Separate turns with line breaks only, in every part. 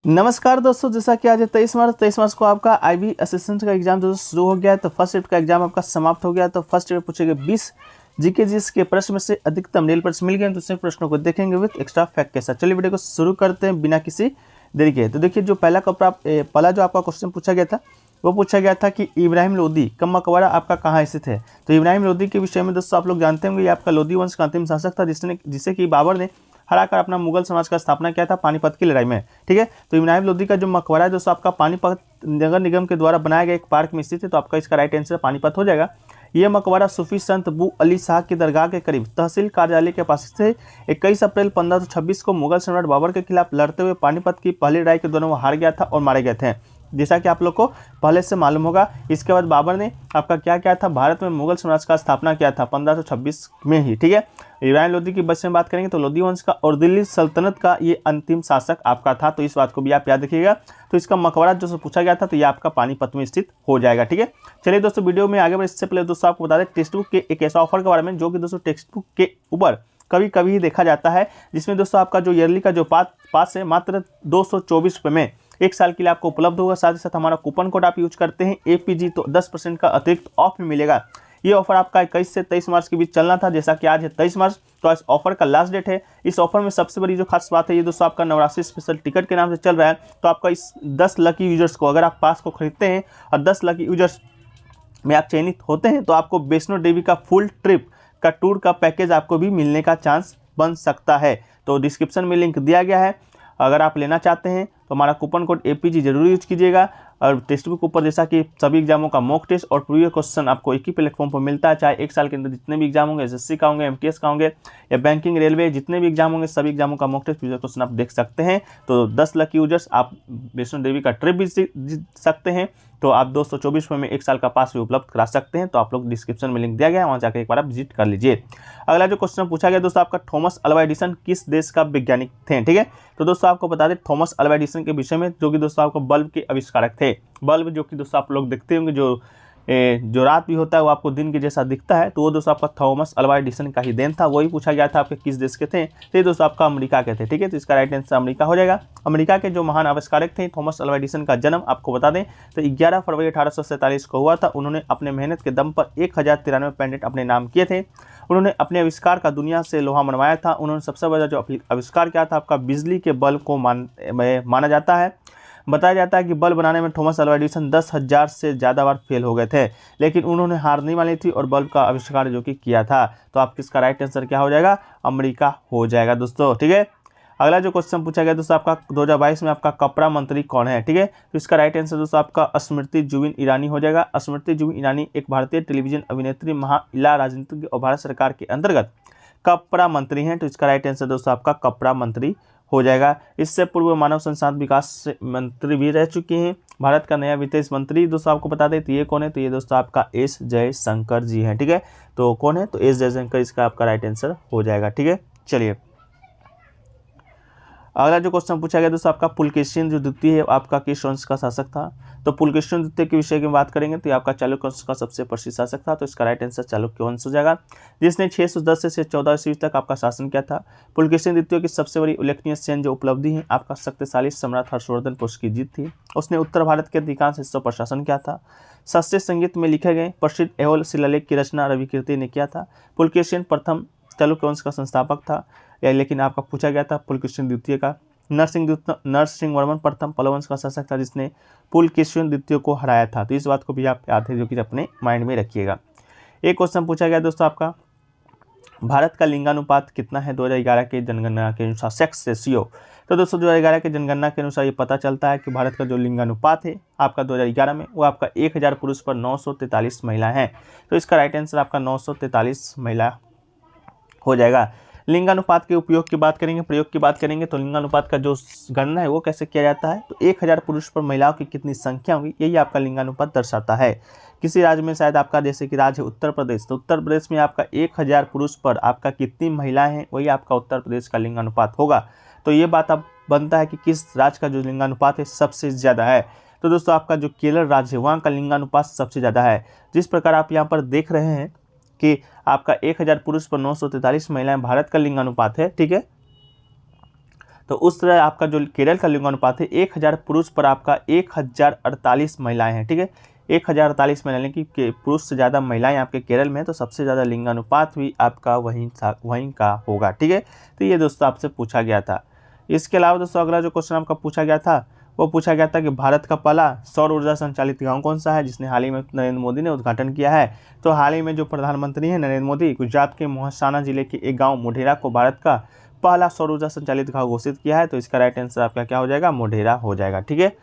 नमस्कार दोस्तों, जैसा कि आज है 23 मार्च को आपका आईबी असिस्टेंट का एग्जाम दोस्तों शुरू हो गया है। तो फर्स्ट शिफ्ट का एग्जाम आपका समाप्त हो गया। तो फर्स्ट शिफ्ट में पूछे गए 20 जीके जीएस के प्रश्न में से अधिकतम नेल प्रश्न मिल गए। तो उसे प्रश्नों को देखेंगे विद एक्स्ट्रा फैक्ट के साथ। चलिए वीडियो को शुरू करते हैं बिना किसी देरी के। तो देखिए, जो पहला जो आपका क्वेश्चन पूछा गया था वो पूछा गया था कि इब्राहिम लोदी का मकबरा आपका कहाँ स्थित है। तो इब्राहिम लोदी के विषय में दोस्तों आप लोग जानते होंगे, ये आपका लोदी वंश का अंतिम शासक था जिसे कि बाबर ने हराकर अपना मुगल समाज का स्थापना किया था पानीपत की लड़ाई में। ठीक है, तो इब्राहिम लोदी का जो मकबरा है दोस्तों आपका पानीपत नगर निगम के द्वारा बनाया गया एक पार्क में स्थित है। तो आपका इसका राइट आंसर पानीपत हो जाएगा। यह मकबरा सूफी संत बू अली शाह की दरगाह के करीब तहसील कार्यालय के पास से 21 अप्रैल 1526 को मुगल सम्राट बाबर के खिलाफ लड़ते हुए पानीपत की पहली लड़ाई के दौरान वो हार गया था और मारे गए थे, जैसा कि आप लोग को पहले से मालूम होगा। इसके बाद बाबर ने आपका क्या किया था, भारत में मुगल साम्राज्य का स्थापना किया था 1526 में ही। ठीक है, इब्राहिम लोदी की बच्चे में बात करेंगे तो लोदी वंश का और दिल्ली सल्तनत का ये अंतिम शासक आपका था। तो इस बात को भी आप याद रखिएगा। तो इसका मकबरा जो पूछा गया था तो ये आपका पानीपत में स्थित हो जाएगा। ठीक है, चलिए दोस्तों वीडियो में आगे बढ़े इससे पहले दोस्तों आपको बता दें टेक्स्ट बुक के एक ऐसा ऑफर के बारे में जो कि दोस्तों टेक्स्ट बुक के ऊपर कभी कभी ही देखा जाता है, जिसमें दोस्तों आपका जो ईयरली का जो पास है मात्र 224 रुपये में 1 साल के लिए आपको उपलब्ध होगा। साथ ही साथ हमारा कूपन कोड आप यूज करते हैं APG तो 10% का अतिरिक्त ऑफ भी मिलेगा। ये ऑफर आपका 21 से 23 मार्च के बीच चलना था, जैसा कि आज है 23 मार्च, तो इस ऑफर का लास्ट डेट है। इस ऑफर में सबसे बड़ी जो खास बात है ये दोस्तों आपका नवरात्रि स्पेशल टिकट के नाम से चल रहा है। तो आपका इस 10 लकी यूजर्स को अगर आप पास को खरीदते हैं और 10 लकी यूजर्स में आप चयनित होते हैं तो आपको वैष्णो देवी का फुल ट्रिप का टूर का पैकेज आपको भी मिलने का चांस बन सकता है। तो डिस्क्रिप्शन में लिंक दिया गया है, अगर आप लेना चाहते हैं तो हमारा कूपन कोड APG जरूर यूज कीजिएगा। और टेक्स्ट बुक ऊपर जैसा कि सभी एग्जामों का मॉक टेस्ट और प्रीवियस क्वेश्चन आपको एक ही प्लेटफॉर्म पर मिलता है। चाहे 1 साल के अंदर जितने भी एग्जाम होंगे, SSC का होंगे, MTS का होंगे या बैंकिंग रेलवे, जितने भी एग्जाम होंगे सभी एग्जामों का मॉक टेस्ट प्रीवियस क्वेश्चन आप देख सकते हैं। तो 10 लाख यूजर्स आप वैष्णो देवी का ट्रिप भी जीत सकते हैं। तो आप 224 रुपये में 1 साल का पास भी उपलब्ध करा सकते हैं। तो आप लोग डिस्क्रिप्शन में लिंक दिया गया है, वहाँ जाकर एक बार आप विजिट कर लीजिए। अगला जो क्वेश्चन पूछा गया दोस्तों आपका थॉमस अल्वा एडिसन किस देश का वैज्ञानिक थे। ठीक है, तो दोस्तों आपको बता दें थॉमस अल्वा एडिसन के विषय में, जो कि दोस्तों आपको बल्ब के आविष्कारक थे। बल्ब जो कि दोस्तों आप लोग देखते होंगे जो रात भी होता है वो आपको दिन के जैसा दिखता है, तो वो दोस्तों आपका थॉमस अल्वा एडिसन का ही देन था। वही पूछा गया था आपके किस देश के थे, तो ये दोस्तों आपका अमेरिका के थे। ठीक है, तो इसका राइट आंसर अमेरिका हो जाएगा। अमेरिका के जो महान आविष्कारक थे थॉमस अल्वा एडिसन का जन्म आपको बता दें तो 11 फरवरी 1847 को हुआ था। उन्होंने अपने मेहनत के दम पर 1093 पेटेंट अपने नाम किए थे। उन्होंने अपने आविष्कार का दुनिया से लोहा मनवाया था। उन्होंने सबसे बड़ा जो आविष्कार किया था आपका बिजली के बल्ब को माना जाता है। बताया जाता है कि बल्ब बनाने में थॉमस अल्वा एडिसन 10,000 से ज़्यादा बार फेल हो गए थे, लेकिन उन्होंने हार नहीं मानी थी और बल्ब का आविष्कार जो कि किया था। तो आप किसका राइट आंसर क्या हो जाएगा, अमेरिका हो जाएगा दोस्तों। ठीक है, अगला जो क्वेश्चन पूछा गया दोस्तों आपका 2022 में आपका कपड़ा मंत्री कौन है। ठीक है, तो इसका राइट आंसर दोस्तों आपका स्मृति जुबिन ईरानी हो जाएगा। स्मृति जुबिन ईरानी एक भारतीय टेलीविजन अभिनेत्री, महिला राजनीतिज्ञ और भारत सरकार के अंतर्गत कपड़ा मंत्री हैं। तो इसका राइट आंसर दोस्तों आपका कपड़ा मंत्री हो जाएगा। इससे पूर्व मानव संसाधन विकास मंत्री भी रह चुके हैं। भारत का नया विदेश मंत्री दोस्तों आपको बता दें तो ये कौन है, तो ये दोस्तों आपका S जयशंकर जी हैं। ठीक है, तो कौन है, तो S जयशंकर इसका आपका राइट आंसर हो जाएगा। ठीक है, चलिए अगला जो क्वेश्चन पूछा गया दोस्तों आपका पुलकेशिन जो द्वितीय है आपका किस वंश का शासक था। तो पुलकेशिन द्वितीय के विषय की बात करेंगे तो ये आपका चालुक्य वंश का सबसे प्रसिद्ध शासक था। तो इसका राइट आंसर चालुक्य वंश हो जाएगा, जिसने 610 से 14 ईस्वी तक आपका शासन किया था। पुलकेशिन द्वितीय की सबसे बड़ी उल्लेखनीय सैन्य जो उपलब्धि है आपका शक्तिशाली सम्राट हर्षवर्धन पुरुष की जीत थी। उसने उत्तर भारत के अधिकांश हिस्सों पर शासन किया था। शास्त्रीय संगीत में लिखे गए प्रसिद्ध एहोल शिलालेख की रचना रविकीर्ति ने किया था। पुलकेशिन प्रथम चालुक्य वंश का संस्थापक था, लेकिन आपका पूछा गया था पुलकेशिन द्वितीय का। नरसिंह वर्मन प्रथम पल्लव वंश का शासक था जिसने पुलकेशिन द्वितीय को हराया था। तो इस बात को भी आप याद है, जो कि अपने माइंड में रखिएगा। एक क्वेश्चन पूछा गया दोस्तों आपका भारत का लिंगानुपात कितना है 2011 के जनगणना के अनुसार, सेक्स रेशियो। तो दोस्तों 2011 के जनगणना के अनुसार ये पता चलता है कि भारत का जो लिंगानुपात है आपका 2011 में वो आपका 1000 पुरुष पर 943 महिला हैं। तो इसका राइट आंसर आपका 943 महिला हो जाएगा। लिंगानुपात के उपयोग की बात करेंगे, प्रयोग की बात करेंगे तो लिंगानुपात का जो गणना है वो कैसे किया जाता है, तो 1000 पुरुष पर महिलाओं की कितनी संख्या होगी यही आपका लिंगानुपात दर्शाता है। किसी राज्य में शायद आपका जैसे कि राज्य है उत्तर प्रदेश, तो उत्तर प्रदेश में आपका 1000 पुरुष पर आपका कितनी महिलाएं हैं वही आपका उत्तर प्रदेश का लिंगानुपात होगा। तो ये बात अब बनता है कि किस राज्य का जो लिंगानुपात है सबसे ज़्यादा है। तो दोस्तों आपका जो केरल राज्य है वहाँ का लिंगानुपात सबसे ज़्यादा है। जिस प्रकार आप यहाँ पर देख रहे हैं कि आपका 1000 पुरुष पर 943 महिलाएं भारत का लिंगानुपात है। ठीक है, तो उस तरह आपका जो केरल का लिंगानुपात है 1000 पुरुष पर आपका 1048 महिलाएं हैं। ठीक है, 1048 महिलाएं की पुरुष से ज़्यादा महिलाएं आपके केरल में है, तो सबसे ज़्यादा लिंगानुपात भी आपका वहीं का होगा। ठीक है, तो ये दोस्तों आपसे पूछा गया था। इसके अलावा दोस्तों अगला जो क्वेश्चन आपका पूछा गया था वो पूछा गया था कि भारत का पहला सौर ऊर्जा संचालित गांव कौन सा है, जिसने हाल ही में नरेंद्र मोदी ने उद्घाटन किया है। तो हाल ही में जो प्रधानमंत्री हैं नरेंद्र मोदी, गुजरात के मोहसाना जिले के एक गांव मोढेरा को भारत का पहला सौर ऊर्जा संचालित गांव घोषित किया है। तो इसका राइट आंसर आपका क्या हो जाएगा, मोढेरा हो जाएगा। ठीक है,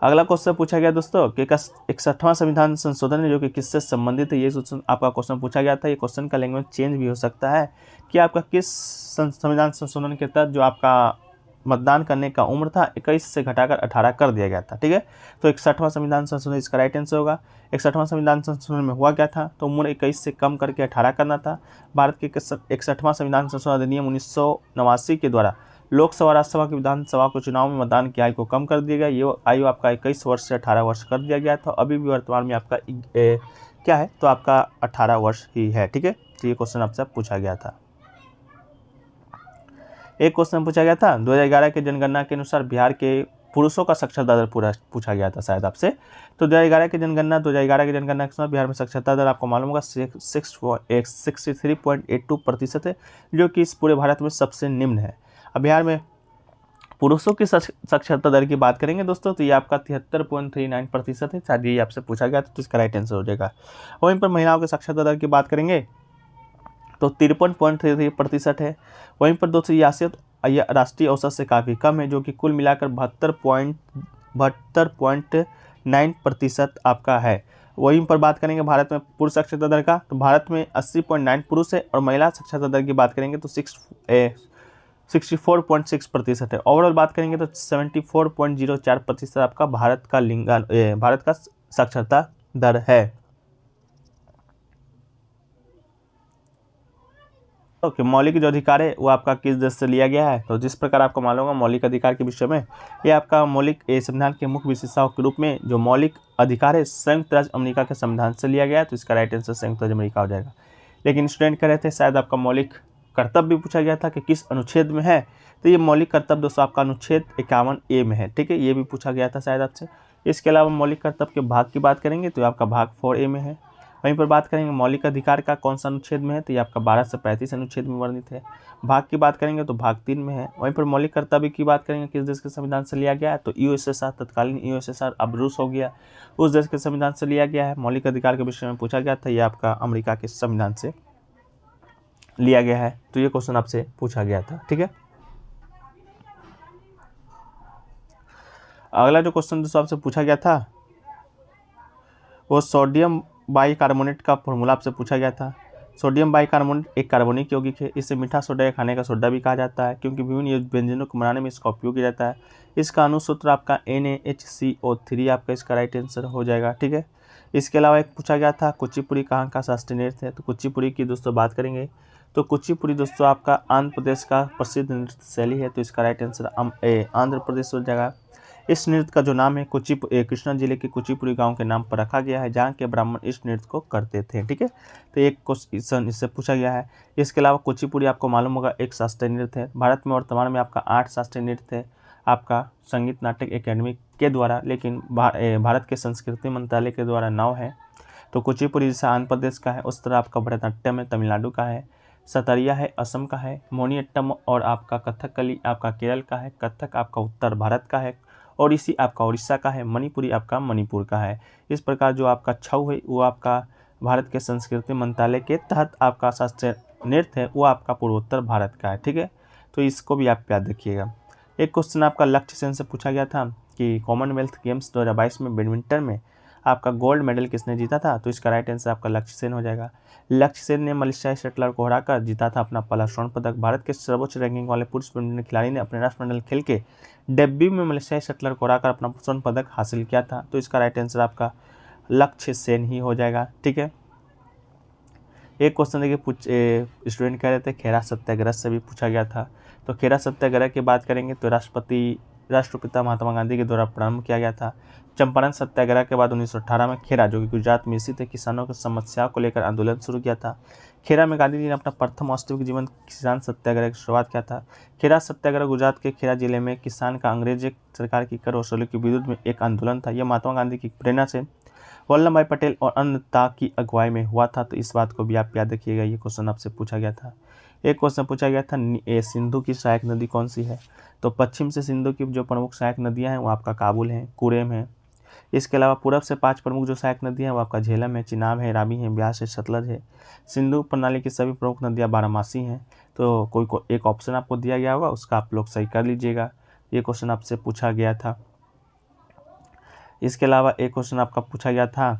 अगला क्वेश्चन पूछा गया दोस्तों कि 61वां संविधान संशोधन है जो कि किससे संबंधित है, ये आपका क्वेश्चन पूछा गया था। ये क्वेश्चन का लैंग्वेज चेंज भी हो सकता है कि आपका किस संविधान संशोधन के तहत जो आपका मतदान करने का उम्र था 21 से घटाकर 18 कर दिया गया था। ठीक है, तो 61वां संविधान संशोधन इसका राइट आंसर होगा। 61वां संविधान संशोधन में हुआ क्या था, तो उम्र 21 से कम करके 18 करना था। भारत के 61वां संविधान संशोधन अधिनियम 1989 के द्वारा लोकसभा राज्यसभा की विधानसभा के चुनाव में मतदान की आयु को कम कर दिया गया। ये आयु आपका 21 वर्ष से 18 वर्ष कर दिया गया था। अभी भी वर्तमान में आपका क्या है, तो आपका 18 वर्ष ही है। ठीक है, तो ये क्वेश्चन आपसे पूछा गया था। एक क्वेश्चन पूछा गया था 2011 के जनगणना के अनुसार बिहार के पुरुषों का साक्षरता दर पूरा पूछा गया था शायद आपसे। तो 2011 के जनगणना के अनुसार बिहार में साक्षरता दर आपको मालूम होगा 63.82% है, जो कि इस पूरे भारत में सबसे निम्न है। अब बिहार में पुरुषों की साक्षरता दर की बात करेंगे दोस्तों, तो ये आपका 73.39% है। शायद ये आपसे पूछा गया था, तो इसका राइट आंसर हो जाएगा। वहीं पर महिलाओं की साक्षरता दर की बात करेंगे तो 53.33% है। वहीं पर दोस्तों ये राष्ट्रीय औसत से काफ़ी कम है, जो कि कुल मिलाकर 72.9% आपका है। वहीं पर बात करेंगे भारत में पुरुष साक्षरता दर का, तो भारत में 80.9 पुरुष है, और महिला साक्षरता दर की बात करेंगे तो 64.6% है। ओवरऑल बात करेंगे तो 74.04% आपका भारत का साक्षरता दर है। ओके, मौलिक जो अधिकार है वो आपका किस देश से लिया गया है, तो जिस प्रकार आपको मालूम होगा मौलिक अधिकार के विषय में, ये आपका मौलिक संविधान के मुख्य विशेषताओं के रूप में जो मौलिक अधिकार है संयुक्त राज्य अमेरिका के संविधान से लिया गया है। तो इसका राइट आंसर संयुक्त राज्य अमेरिका हो जाएगा। लेकिन स्टूडेंट कह रहे थे शायद आपका मौलिक कर्तव्य भी पूछा गया था कि किस अनुच्छेद में है, तो ये मौलिक कर्तव्य दोस्तों आपका अनुच्छेद 51A में है। ठीक है, ये भी पूछा गया था शायद आपसे। इसके अलावा मौलिक कर्तव्य के भाग की बात करेंगे तो आपका भाग 4A में है। वहीं पर बात करेंगे मौलिक अधिकार का कौन सा अनुच्छेद में है, तो ये आपका 12 से 35 अनुच्छेद में वर्णित है। भाग की बात करेंगे तो भाग 3 में है। वहीं पर मौलिक कर्तव्य की बात करेंगे किस देश के संविधान से लिया गया है, तो यूएसएसआर, तत्कालीन यूएसएसआर अब रूस हो गया, उस देश के संविधान से लिया गया है। मौलिक अधिकार के विषय में पूछा गया था, ये आपका अमेरिका के संविधान से लिया गया है। तो ये क्वेश्चन आपसे पूछा गया था। ठीक है, अगला जो क्वेश्चन दोस्तों आपसे पूछा गया था वो सोडियम बाइकार्बोनेट का फॉर्मूला आपसे पूछा गया था। सोडियम बाइकार्बोनेट एक कार्बनिक यौगिक है। इसे मीठा सोडा या खाने का सोडा भी कहा जाता है, क्योंकि विभिन्न व्यंजनों को बनाने में इसका उपयोग किया जाता है। इसका अणुसूत्र आपका NaHCO3 आपका इसका राइट आंसर हो जाएगा। ठीक है, इसके अलावा एक पूछा गया था कुचिपुड़ी कहाँ का शास्त्रीय नृत्य है, तो कुचिपुड़ी की दोस्तों बात करेंगे तो कुचिपुड़ी दोस्तों आपका आंध्र प्रदेश का प्रसिद्ध नृत्य शैली है। तो इसका राइट आंसर आंध्र प्रदेश हो जाएगा। इस नृत्य का जो नाम है कृष्णा जिले के कुचिपुड़ी गांव के नाम पर रखा गया है, जहाँ के ब्राह्मण इस नृत्य को करते थे। ठीक है, तो एक क्वेश्चन इससे पूछा गया है। इसके अलावा कुचिपुड़ी आपको मालूम होगा एक शास्त्रीय नृत्य है। भारत में वर्तमान में आपका 8 शास्त्रीय नृत्य है आपका संगीत नाटक अकेडमी के द्वारा, लेकिन भारत के संस्कृति मंत्रालय के द्वारा 9 है। तो कुचिपुड़ी जैसे आंध्र प्रदेश का है, उस तरह आपका भरतनाट्यम है तमिलनाडु का है, सतरिया है असम का है, मोहिनीअट्टम और आपका कथकली आपका केरल का है, कथक आपका उत्तर भारत का है, ओडिसी आपका उड़ीसा का है, मणिपुरी आपका मणिपुर का है। इस प्रकार जो आपका छऊ है वो आपका भारत के संस्कृति मंत्रालय के तहत आपका शास्त्रीय नृत्य है वो आपका पूर्वोत्तर भारत का है। ठीक है, तो इसको भी आप याद रखिएगा। एक क्वेश्चन आपका लक्ष्य सेन से पूछा गया था कि कॉमनवेल्थ गेम्स 2022 में बैडमिंटन में आपका गोल्ड मेडल किसने जीता था, तो इसका राइट आंसर आपका लक्ष्य सेन हो जाएगा। लक्ष्य सेन ने मलेशियाई शटलर को हराकर जीता था अपना पहला स्वर्ण पदक। भारत के सर्वोच्च रैंकिंग वाले पुरुष बैडमिंटन खिलाड़ी ने अपने राष्ट्रमंडल खेल के डेब्यू में मलेशियाई शटलर को हराकर अपना स्वर्ण पदक हासिल किया था। तो इसका राइट आंसर आपका लक्ष्य सेन ही हो जाएगा। ठीक है, एक क्वेश्चन देखिए स्टूडेंट कह रहे थे खेरा सत्याग्रह से भी पूछा गया था। तो खेरा सत्याग्रह की बात करेंगे तो राष्ट्रपति राष्ट्रपिता महात्मा गांधी के द्वारा प्रारंभ किया गया था। चंपारण सत्याग्रह के बाद 1918 में खेरा, जो कि गुजरात में स्थित है, किसानों की समस्याओं को लेकर आंदोलन शुरू किया था। खेरा में गांधी जी ने अपना प्रथम वास्तविक जीवन किसान सत्याग्रह की शुरुआत किया था। खेरा सत्याग्रह गुजरात के खेरा जिले में किसान का अंग्रेज सरकार की कर वसूली के विरुद्ध में एक आंदोलन था। यह महात्मा गांधी की प्रेरणा से वल्लभ भाई पटेल और अन्य नेता की अगुवाई में हुआ था। तो इस बात को भी आप याद रखिएगा, ये क्वेश्चन आपसे पूछा गया था। एक क्वेश्चन पूछा गया था, सिंधु की सहायक नदी कौन सी है? तो पश्चिम से सिंधु की जो प्रमुख सहायक नदियां हैं वो आपका काबुल है, कुरेम है। इसके अलावा पूरब से 5 प्रमुख जो सहायक नदियां हैं वो आपका झेलम है, चिनाब है, रावी है, ब्यास है, सतलज है। सिंधु प्रणाली की सभी प्रमुख नदियां बारहमासी हैं। तो कोई एक ऑप्शन आपको दिया गया होगा, उसका आप लोग सही कर लीजिएगा। ये क्वेश्चन आपसे पूछा गया था। इसके अलावा एक क्वेश्चन आपका पूछा गया था,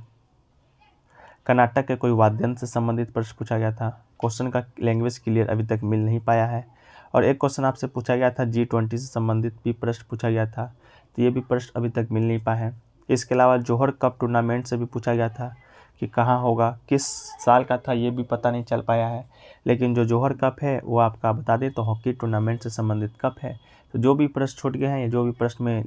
कर्नाटक के कोई वाद्य यंत्र से संबंधित प्रश्न पूछा गया था। क्वेश्चन का लैंग्वेज क्लियर अभी तक मिल नहीं पाया है। और एक क्वेश्चन आपसे पूछा गया था, G20 से संबंधित भी प्रश्न पूछा गया था, तो ये भी प्रश्न अभी तक मिल नहीं पाया है। इसके अलावा जौहर कप टूर्नामेंट से भी पूछा गया था कि कहाँ होगा, किस साल का था, ये भी पता नहीं चल पाया है। लेकिन जो जौहर कप है वो आपका बता दें तो हॉकी टूर्नामेंट से संबंधित कप है। तो जो भी प्रश्न छूट गए हैं या जो भी प्रश्न में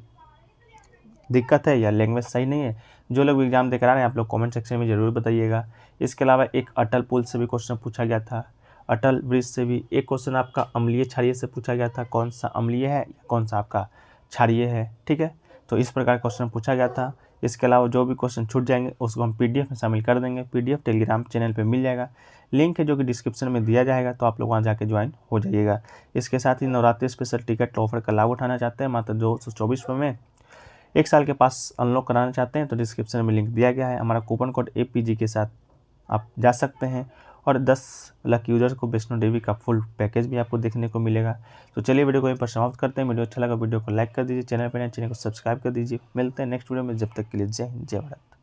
दिक्कत है या लैंग्वेज सही नहीं है, जो लोग एग्जाम दे कर आ रहे हैं आप लोग कमेंट सेक्शन में ज़रूर बताइएगा। इसके अलावा एक अटल पुल से भी क्वेश्चन पूछा गया था, अटल ब्रिज से भी एक क्वेश्चन आपका अम्लीय क्षारीय से पूछा गया था, कौन सा अम्लीय है या कौन सा आपका क्षारीय है, ठीक है। तो इस प्रकार क्वेश्चन पूछा गया था। इसके अलावा जो भी क्वेश्चन छूट जाएंगे उसको हम PDF में शामिल कर देंगे। PDF टेलीग्राम चैनल पर मिल जाएगा, लिंक है जो कि डिस्क्रिप्शन में दिया जाएगा, तो आप लोग वहाँ जाके ज्वाइन हो जाइएगा। इसके साथ ही नवरात्रि स्पेशल टिकट ऑफर का लाभ उठाना चाहते हैं मात्र 224 रुपये में 1 साल के पास अनलॉक कराना चाहते हैं तो डिस्क्रिप्शन में लिंक दिया गया है। हमारा कूपन कोड APG के साथ आप जा सकते हैं और 10 लाख यूजर्स को वैष्णो देवी का फुल पैकेज भी आपको देखने को मिलेगा। तो चलिए वीडियो को यहीं पर समाप्त करते हैं। वीडियो अच्छा लगा वीडियो को लाइक कर दीजिए, चैनल पर नए चैनल को सब्सक्राइब कर दीजिए। मिलते हैं नेक्स्ट वीडियो में, जब तक के लिए जय हिंद जय भारत।